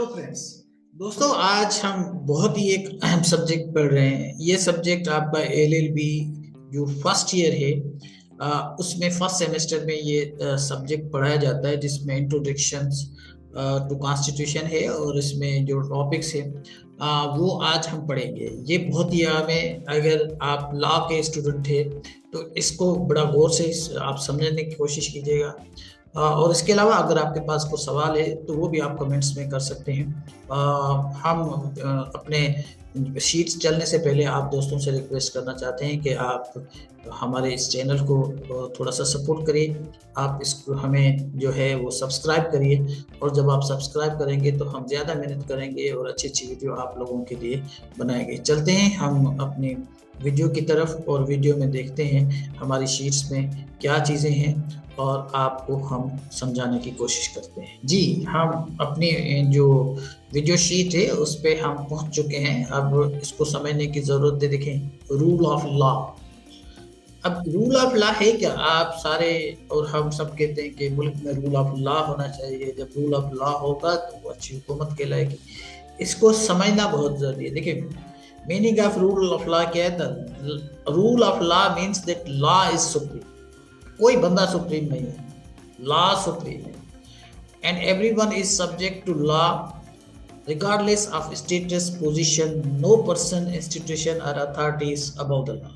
Hello friends. दोस्तों, आज हम बहुत ही एक अहम सब्जेक्ट पढ़ रहे हैं। ये सब्जेक्ट आपका एलएलबी जो फर्स्ट ईयर है, उसमें फर्स्ट सेमेस्टर में ये सब्जेक्ट पढ़ाया जाता है, जिसमें इंट्रोडक्शन टू कॉन्स्टिट्यूशन है और इसमें जो टॉपिक्स है वो आज हम पढ़ेंगे। ये बहुत ही हमें, अगर आप लॉ के स्टूडेंट है तो इसको बड़ा गौर से आप समझने की कोशिश कीजिएगा। और इसके अलावा अगर आपके पास कोई सवाल है तो वो भी आप कमेंट्स में कर सकते हैं। हम अपने शीट्स चलने से पहले आप दोस्तों से रिक्वेस्ट करना चाहते हैं कि आप हमारे इस चैनल को थोड़ा सा सपोर्ट करिए। आप इसको हमें जो है वो सब्सक्राइब करिए, और जब आप सब्सक्राइब करेंगे तो हम ज़्यादा मेहनत करेंगे और अच्छी अच्छी वीडियो आप लोगों के लिए बनाएंगे। चलते हैं हम अपनी वीडियो की तरफ, और वीडियो में देखते हैं हमारी शीट्स में क्या चीज़ें हैं और आपको हम समझाने की कोशिश करते हैं। जी, हम अपनी जो वीडियो शीट है उस पर हम पहुंच चुके हैं। अब इसको समझने की ज़रूरत है। देखें, रूल ऑफ लॉ। अब रूल ऑफ लॉ है क्या? आप सारे और हम सब कहते हैं कि मुल्क में रूल ऑफ लॉ होना चाहिए। जब रूल ऑफ लॉ होगा तो वो अच्छी हुकूमत कहलाएगी। इसको समझना बहुत ज़रूरी है। देखिए, meaning of rule of law क्या है? Rule of law means that law is supreme. कोई बंदा सुप्रीम नहीं है, लॉ सुप्रीम है। And everyone is subject to law regardless of status, position. No person, institution or authority is above the law.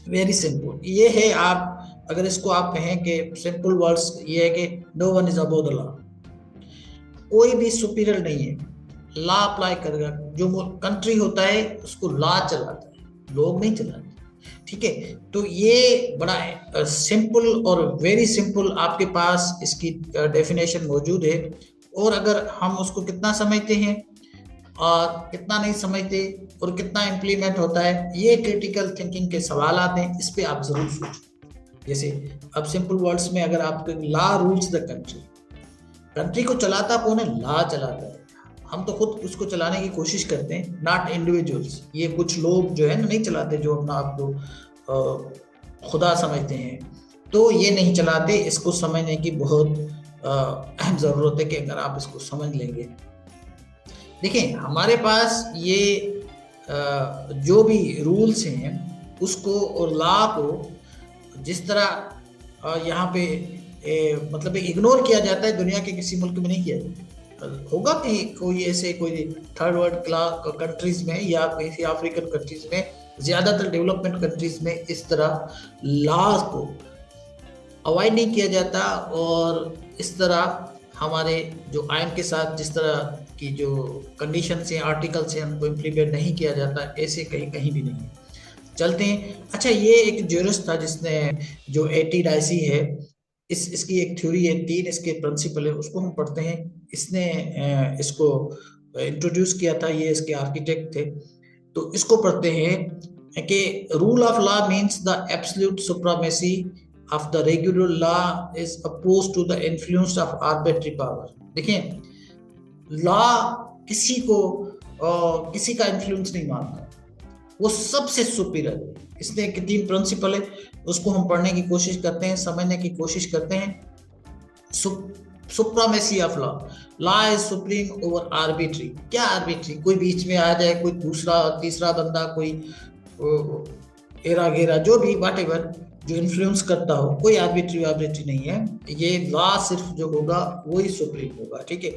Very simple ये है। आप अगर इसको आप कहें कि सिंपल वर्ड्स ये है कि no one is above the law. कोई भी सुपीरियर नहीं है, लॉ अप्लाई करेगा। जो कंट्री होता है उसको लॉ चलाता है, लोग नहीं चलाते। ठीक है, तो ये बड़ा सिंपल और वेरी सिंपल आपके पास इसकी डेफिनेशन मौजूद है। और अगर हम उसको कितना समझते हैं और कितना नहीं समझते और कितना इम्प्लीमेंट होता है, ये क्रिटिकल थिंकिंग के सवाल आते हैं। इस पे आप जरूर सोचें। जैसे अब सिंपल वर्ड्स में अगर आप law rules the country, country को चलाता कौन है? लॉ चलाता है। हम तो खुद उसको चलाने की कोशिश करते हैं, नॉट इंडिविजुअल्स। ये कुछ लोग जो है ना नहीं चलाते, जो अपना आप को खुदा समझते हैं, तो ये नहीं चलाते। इसको समझने की बहुत अहम ज़रूरत है कि अगर आप इसको समझ लेंगे। देखिए, हमारे पास ये जो भी रूल्स हैं उसको और लॉ को जिस तरह यहाँ पे मतलब इग्नोर किया जाता है, दुनिया के किसी मुल्क में नहीं किया जाता। होगा कि कोई ऐसे कोई थर्ड वर्ल्ड क्लास कंट्रीज में या किसी अफ्रीकन कंट्रीज में, ज़्यादातर डेवलपमेंट कंट्रीज में इस तरह लॉ को अवॉइड नहीं किया जाता। और इस तरह हमारे जो आयन के साथ जिस तरह की जो कंडीशंस हैं, आर्टिकल्स हैं, उनको इम्प्लीमेंट नहीं किया जाता, ऐसे कहीं कहीं भी नहीं है। चलते हैं। अच्छा, ये एक ज्यूरिस्ट था जिसने जो एटी डाइसी है, इसकी एक थ्योरी है, 3 इसके प्रिंसिपल है, उसको हम पढ़ते हैं। इसने इसको इंट्रोड्यूस किया था, ये इसके आर्किटेक्ट थे। तो इसको पढ़ते हैं कि rule of law means the absolute supremacy of the regular law is opposed to the influence of arbitrary power. देखिए, लॉ किसी को किसी का इन्फ्लुएंस नहीं मानता, वो सबसे सुपीरियर है। इसने 3 प्रिंसिपल है, उसको हम पढ़ने की कोशिश करते हैं, समझने की कोशिश करते हैं। Supremacy of law, law is supreme over arbitrary. क्या आर्बिट्री? कोई बीच में आ जाए, कोई दूसरा तीसरा बंदा, कोई एरा गेरा, जो भी वाट एवर जो इन्फ्लुएंस करता हो, कोई आर्बिट्री नहीं है। ये लॉ सिर्फ जो होगा वही सुप्रीम होगा। ठीक है,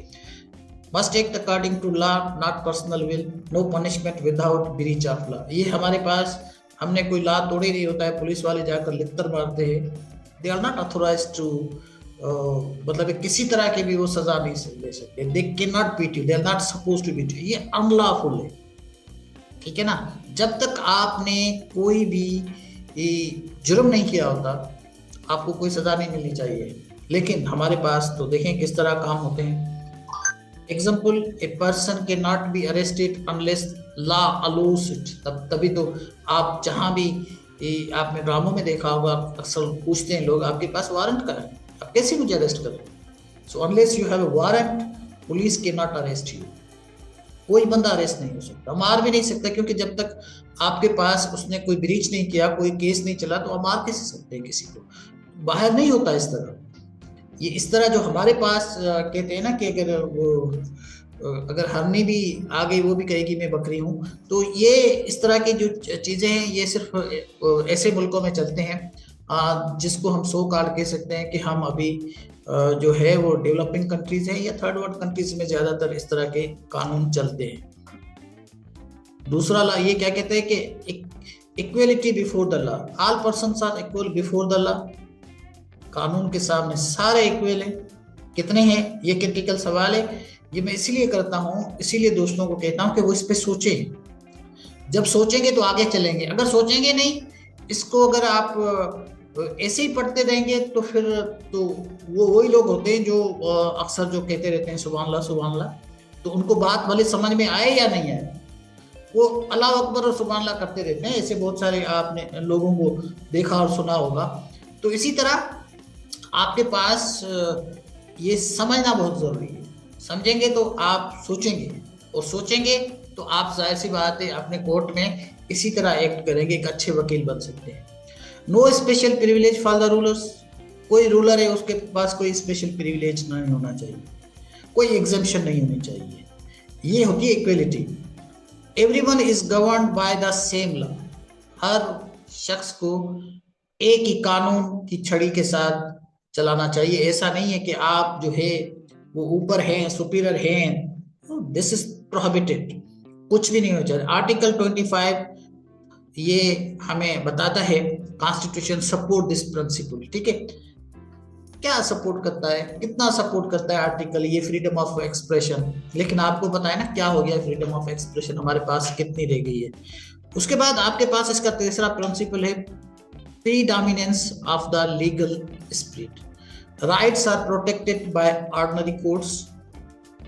must act according to law, not personal will, no punishment without breach of law. ये हमारे पास, हमने कोई लॉ तोड़े नहीं होता है, पुलिस वाले जाकर लित्तर मारते हैं। They are not authorize to, मतलब किसी तरह की भी वो सजा नहीं ले सकते। They can not beat you, they are not suppose to beat you. ये अनलॉफुल है। ठीक है ना? जब तक आपने कोई भी जुर्म नहीं किया होता, आपको कोई सजा नहीं मिलनी चाहिए। लेकिन हमारे पास तो देखें किस तरह काम होते हैं। एग्जाम्पल, ए पर्सन के not be arrested unless law allows it. तभी तो आप जहां भी, आपने ड्रामों में देखा होगा, अक्सर पूछते हैं लोग, आपके पास वारंट का है, आप कैसे मुझे अरेस्ट करें? So unless you have a warrant, police के नॉट अरेस्ट यू। कोई बंदा अरेस्ट नहीं हो सकता, मार भी नहीं सकता, क्योंकि जब तक आपके पास उसने कोई ब्रीच नहीं किया, कोई केस नहीं चला, तो आप मार कैसे सकते हैं किसी को? बाहर नहीं होता इस तरह। ये इस तरह जो हमारे पास कहते हैं ना कि अगर हरनी भी आ गई वो भी कहेगी मैं बकरी हूँ, तो ये इस तरह की जो चीजें हैं ये सिर्फ ऐसे मुल्कों में चलते हैं जिसको हम सो कॉल्ड कह सकते हैं कि हम अभी जो है वो डेवलपिंग कंट्रीज हैं या थर्ड वर्ल्ड कंट्रीज में ज्यादातर इस तरह के कानून चलते हैं। दूसरा ला ये क्या कहते हैं कि equality before the law, all persons are equal before the law, कानून के सामने सारे इक्वल हैं। कितने हैं, ये क्रिटिकल सवाल है। ये मैं इसीलिए करता हूँ, इसीलिए दोस्तों को कहता हूँ कि वो इस पे सोचें। जब सोचेंगे तो आगे चलेंगे, अगर सोचेंगे नहीं, इसको अगर आप ऐसे ही पढ़ते रहेंगे तो फिर तो वो वही लोग होते हैं जो अक्सर जो कहते रहते हैं सुभान अल्लाह सुभान अल्लाह, तो उनको बात भले समझ में आए या नहीं आए, वो अल्लाह अकबर और सुभान अल्लाह करते रहते हैं। ऐसे बहुत सारे आपने लोगों को देखा और सुना होगा। तो इसी तरह आपके पास ये समझना बहुत जरूरी है। समझेंगे तो आप सोचेंगे, और सोचेंगे तो आप जाहिर सी बात है अपने कोर्ट में इसी तरह एक्ट करेंगे, एक अच्छे वकील बन सकते हैं। No special privilege for the rulers, कोई रूलर है उसके पास कोई स्पेशल प्रिविलेज नहीं होना चाहिए, कोई एग्जम्पशन नहीं होनी चाहिए। ये होती है equality. Everyone is governed by the same law, हर शख्स को एक ही कानून की छड़ी के साथ चलाना चाहिए। ऐसा नहीं है कि आप जो है वो ऊपर हैं, सुपीरियर हैं, दिस इज प्रोहिबिटेड, कुछ भी नहीं हो चाहिए। आर्टिकल 25 ये हमें बताता है कॉन्स्टिट्यूशन सपोर्ट दिस प्रिंसिपल, ठीक है। क्या सपोर्ट करता है, कितना सपोर्ट करता है आर्टिकल, ये फ्रीडम ऑफ एक्सप्रेशन। लेकिन आपको पता है ना क्या हो गया फ्रीडम ऑफ एक्सप्रेशन, हमारे पास कितनी रह गई है। उसके बाद आपके पास इसका तीसरा प्रिंसिपल है predominance of the legal spirit, rights are protected by ordinary courts.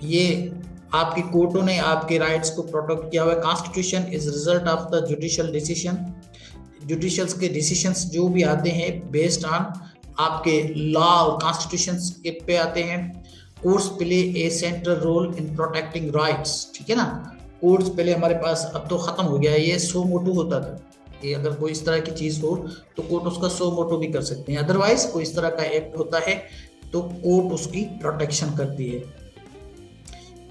ये आपकी कोर्टों ने आपके राइट्स को प्रोटेक्ट किया हुआ है। Constitution is result of the judicial decision, judicials के डिसीजंस जो भी आते हैं बेस्ड ऑन आपके लॉ और कॉन्स्टिट्यूशन के पे आते हैं। Courts play a central role in protecting rights, ठीक है ना। कोर्ट्स पहले हमारे पास, अब तो खत्म हो गया है, ये सो मोटो होता था कि अगर कोई इस तरह की चीज हो तो कोर्ट उसका सो मोटो भी कर सकते हैं। अदरवाइज कोई इस तरह का एक्ट होता है तो कोर्ट उसकी प्रोटेक्शन करती है।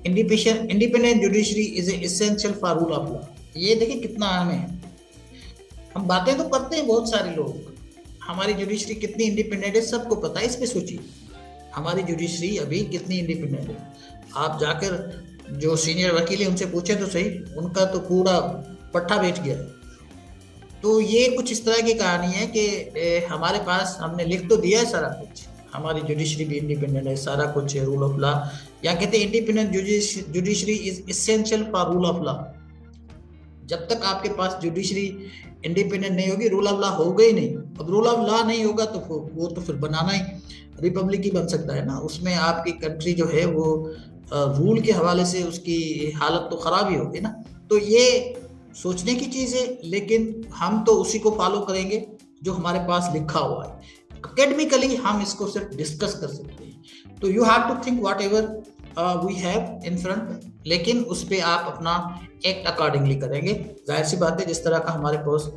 Independent judiciary is essential for rule of law, ये देखिए कितना अहम है। हम बातें तो करते हैं बहुत सारे लोग, हमारी जुडिशरी कितनी इंडिपेंडेंट है सबको पता है। इस पे सोचिए हमारी जुडिशरी अभी कितनी इंडिपेंडेंट है। आप जाकर जो सीनियर वकील है उनसे पूछे तो सही, उनका तो पूरा पट्टा बैठ गया। तो ये कुछ इस तरह की कहानी है कि हमारे पास, हमने लिख तो दिया है सारा कुछ, हमारी जुडिशरी भी इंडिपेंडेंट है, सारा कुछ है, रूल ऑफ लॉ। या कहते हैं independent judiciary is essential for rule of law. जब तक आपके पास जुडिशरी इंडिपेंडेंट नहीं होगी, रूल ऑफ लॉ होगा ही नहीं। अब रूल ऑफ लॉ नहीं होगा तो वो तो फिर बनाना ही रिपब्लिक ही बन सकता है ना। उसमें आपकी कंट्री जो है वो रूल के हवाले से उसकी हालत तो खराब ही होगी ना। तो ये सोचने की चीज है, लेकिन हम तो उसी को फॉलो करेंगे जो हमारे पास लिखा हुआ है। अकेडमिकली हम इसको सिर्फ डिस्कस कर सकते हैं। तो you have to think whatever we have in front, लेकिन उस पर आप अपना एक्ट अकॉर्डिंगली करेंगे। जाहिर सी बात है, जिस तरह का हमारे पास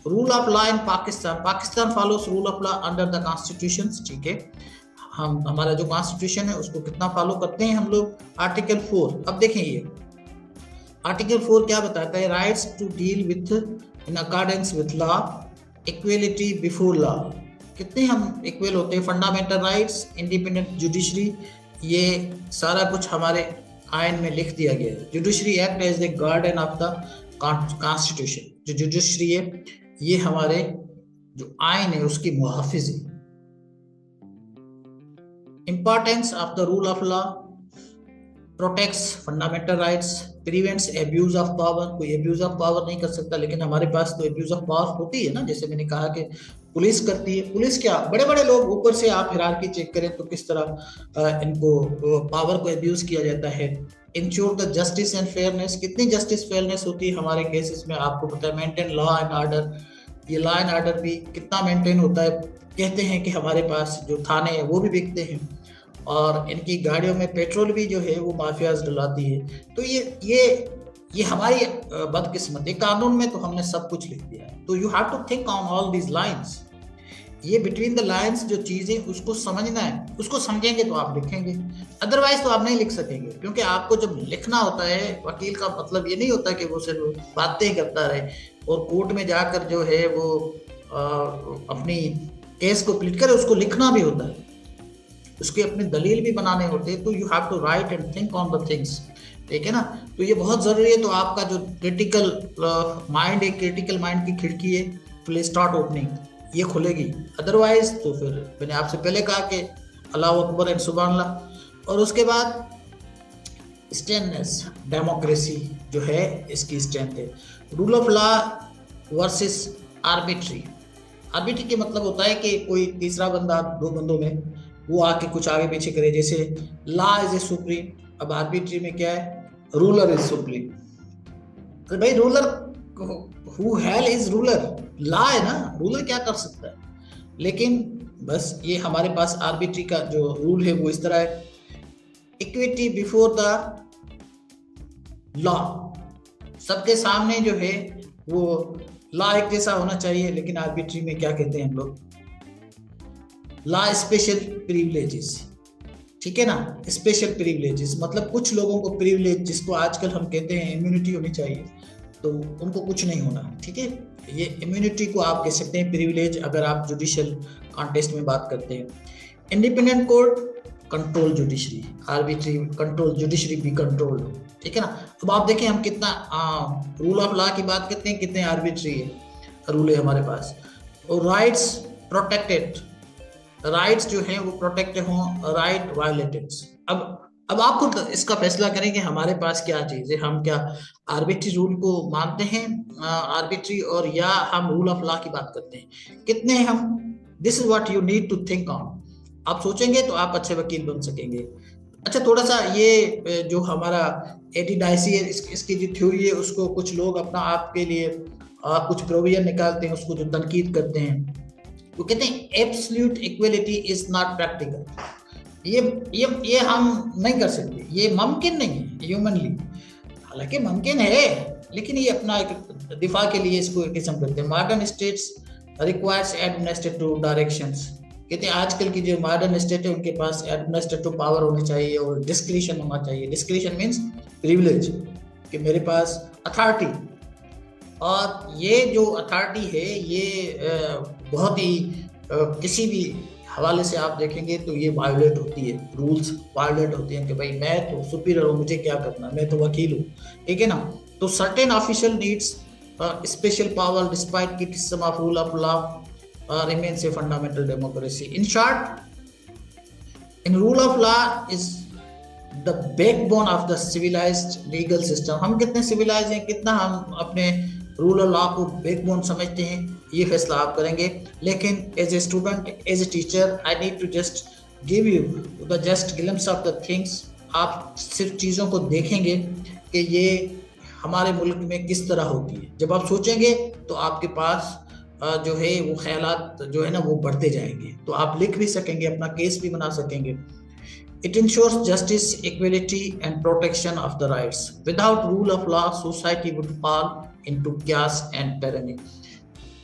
rule of law in Pakistan follows rule of law under the constitution, ठीक है। हम हमारा जो कॉन्स्टिट्यूशन है उसको कितना फॉलो करते हैं हम लोग। आर्टिकल 4, अब देखें ये आर्टिकल 4 क्या बताता है, rights to deal with in accordance with law, equality before law. कितने हम इक्वल होते हैं, फंडामेंटल राइट्स, इंडिपेंडेंट जुडिशरी, ये सारा कुछ हमारे आयन में लिख दिया गया है। Judiciary act as the guardian of the constitution, जो जुडिशरी है ये हमारे जो आयन है उसकी मुहाफिज है। Importance of the rule of law, protects fundamental rights, prevents abuse of power. कोई एब्यूज ऑफ पावर नहीं कर सकता, लेकिन हमारे पास तो एब्यूज ऑफ पावर होती है ना। जैसे मैंने कहा कि पुलिस करती है, पुलिस क्या, बड़े बड़े लोग, ऊपर से आप हिरार्की चेक करें तो किस तरह इनको पावर को एब्यूज किया जाता है। Ensure the justice and fairness, कितनी जस्टिस फेयरनेस होती है हमारे केसेस में, आपको पता है। मेंटेन लॉ एंड ऑर्डर, ये लॉ एंड ऑर्डर भी कितना मेंटेन होता है। कहते हैं कि हमारे पास जो थाने हैं वो भी बिकते हैं, और इनकी गाड़ियों में पेट्रोल भी जो है वो माफियाज डलाती है। तो ये हमारी बदकिस्मत है। कानून में तो हमने सब कुछ लिख दिया है। तो you have to think on all these lines. ये बिटवीन द लाइंस जो चीजें उसको समझना है, उसको समझेंगे तो आप लिखेंगे, अदरवाइज तो आप नहीं लिख सकेंगे। क्योंकि आपको जब लिखना होता है, वकील का मतलब ये नहीं होता कि वो सिर्फ बातें करता रहे और कोर्ट में जाकर जो है वो अपनी केस को प्लीड करे, उसको लिखना भी होता है, उसके अपने दलील भी बनाने होते हैं। तो you have to write and think on the things, ठीक है ना। तो ये बहुत जरूरी है। तो आपका जो क्रिटिकल माइंड है, क्रिटिकल माइंड की खिड़की है, विल स्टार्ट ओपनिंग, ये खुलेगी। अदरवाइज तो फिर मैंने आपसे पहले कहा कि अल्लाह अकबर एंड सुभान अल्लाह। और उसके बाद स्ट्रेंथनेस, डेमोक्रेसी जो है इसकी स्ट्रेंथ है। Rule of law versus arbitrary. Arbitrary के मतलब होता है कि कोई तीसरा बंदा, दो बंदों में वो आके कुछ आगे पीछे करे, जैसे लॉ इज ए सुप्रीम। अब आर्बिट्री में क्या है, रूलर इज सुप्रीम। तो भाई ruler, who hell is ruler, law है ना, रूलर क्या कर सकता है। लेकिन बस ये हमारे पास आर्बिट्री का जो रूल है वो इस तरह है, इक्विटी बिफोर द लॉ, सबके सामने जो है वो लॉ एक जैसा होना चाहिए। लेकिन आर्बिट्री में क्या कहते हैं हम लोग, लॉ स्पेशल प्रिविलेजेस, ठीक है ना। स्पेशल प्रिविलेजेस मतलब कुछ लोगों को प्रिविलेज, जिसको आजकल हम कहते हैं इम्यूनिटी होनी चाहिए, तो उनको कुछ नहीं होना, ठीक है। ये इम्यूनिटी को आप कह सकते हैं प्रिविलेज, अगर आप जुडिशियल कॉन्टेस्ट में बात करते हैं। Independent court control judiciary, arbitrary control judiciary be control, ठीक है ना। अब आप देखें हम कितना रूल ऑफ लॉ की बात करते हैं, कितने आर्बिट्री है रूल है हमारे पास। और राइट्स प्रोटेक्टेड, राइट्स जो है वो प्रोटेक्टेड हों, राइट वायलेटेड। अब आप खुद इसका फैसला करें कि हमारे पास क्या चीज है, हम क्या आर्बिट्री रूल को मानते हैं, आर्बिट्री, और या हम रूल ऑफ लॉ की बात करते हैं, कितने हम। This is what you need to think on. आप सोचेंगे तो आप अच्छे वकील बन सकेंगे। अच्छा, थोड़ा सा ये जो हमारा एडी डाइसी है, इसकी जो थ्योरी है, उसको कुछ लोग अपना आपके लिए कुछ प्रोविजन निकालते हैं, उसको जो तनकीद करते हैं, वो कहते हैं absolute equality is not practical. ये हम नहीं कर सकते, ये मुमकिन नहीं है ह्यूमनली। हालांकि मुमकिन है, लेकिन ये अपना एक दिफा के लिए इसको एक किस्म करते हैं। Modern states requires administrative directions, कहते हैं आजकल की जो मॉडर्न स्टेट है उनके पास एडमिनिस्ट्रेटिव पावर होनी चाहिए और डिस्क्रिशन होना चाहिए। डिस्क्रिशन मीन्स प्रिविलेज, कि मेरे पास अथॉरिटी, और ये जो अथॉरिटी है ये बहुत ही किसी भी हवाले से आप देखेंगे तो ये वायोलेट होती है, रूल्स वायोलेट होती हैं कि भाई मैं तो सुपीरियर हूँ, मुझे क्या करना, मैं तो वकील हूँ, ठीक है ना। तो certain official needs special power despite criticism of rule of law remains a fundamental democracy. In short, in rule of law is the backbone of the civilized legal system. हम कितने civilized हैं, कितना हम अपने रूल ऑफ लॉ को backbone समझते हैं, ये फैसला आप करेंगे। लेकिन as a student, as a teacher, I need to just give you the just glimpse of the things. आप सिर्फ चीज़ों को देखेंगे कि ये हमारे मुल्क में किस तरह होती है। जब आप सोचेंगे तो आपके पास जो है वो ख्यालात जो है ना वो बढ़ते जाएंगे, तो आप लिख भी सकेंगे, अपना केस भी बना सकेंगे। It ensures justice, equality and protection of the rights. Without rule of law society would fall into chaos and tyranny.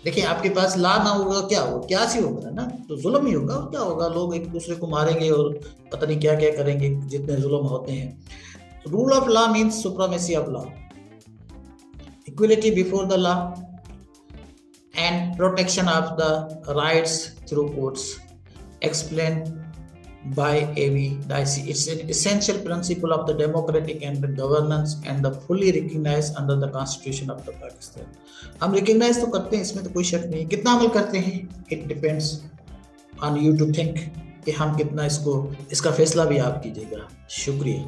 देखिए, आपके पास लॉ ना होगा, क्या होगा, क्यास ही होगा ना, तो जुल्म ही होगा। और क्या होगा, लोग एक दूसरे को मारेंगे और पता नहीं क्या क्या करेंगे, जितने जुल्म होते हैं। Rule of law means supremacy of law, equality before the law and protection of the rights through courts, explained by A.V. Dicey. It's an essential principle of the democratic and the governance and the fully recognized under the Constitution of the Pakistan. हम recognize तो करते हैं, इसमें तो कोई शक नहीं। कितना अमल करते हैं, it depends on you to think, कि हम कितना इसका फैसला भी आप कीजिएगा। शुक्रिया।